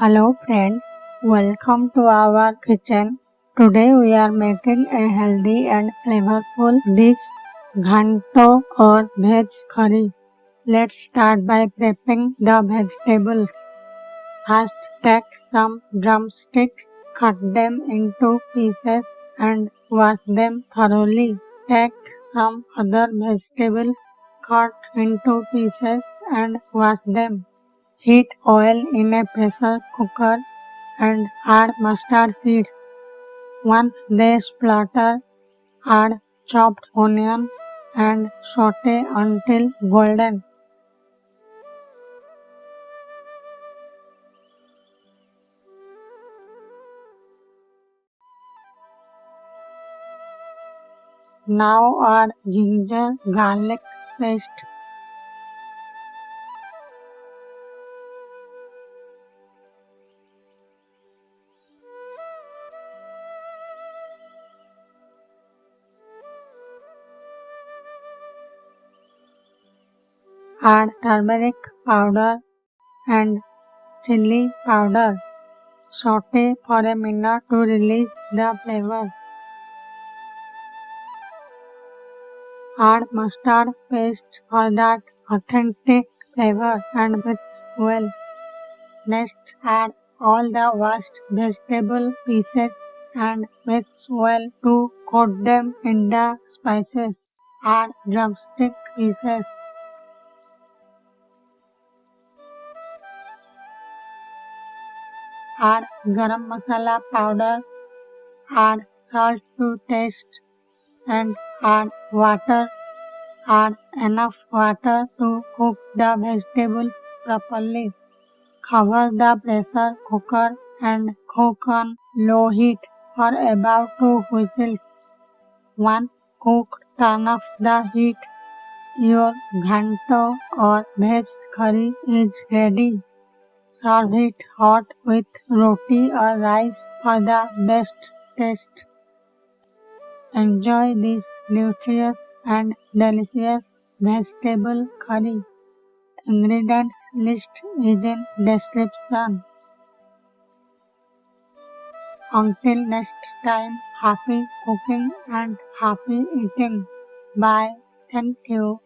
Hello friends, welcome to our kitchen. Today we are making a healthy and flavorful dish, Ghanto or veg curry. Let's start by prepping the vegetables. First take some drumsticks, cut them into pieces and wash them thoroughly. Take some other vegetables, cut into pieces and wash them. Heat oil in a pressure cooker and add mustard seeds. Once they splutter, add chopped onions and saute until golden. Now add ginger garlic paste. Add turmeric powder and chili powder. Saute for a minute to release the flavors. Add mustard paste for that authentic flavor and mix well. Next, add all the washed vegetable pieces and mix well to coat them in the spices. Add drumstick pieces. Add garam masala powder. Add salt to taste and add water. Add enough water to cook the vegetables properly. Cover the pressure cooker and cook on low heat for about 2 whistles. Once cooked, turn off the heat. Your ghanto or veg curry is ready. Serve it hot with roti or rice for the best taste. Enjoy this nutritious and delicious vegetable curry. Ingredients list is in description. Until next time, happy cooking and happy eating. Bye. Thank you.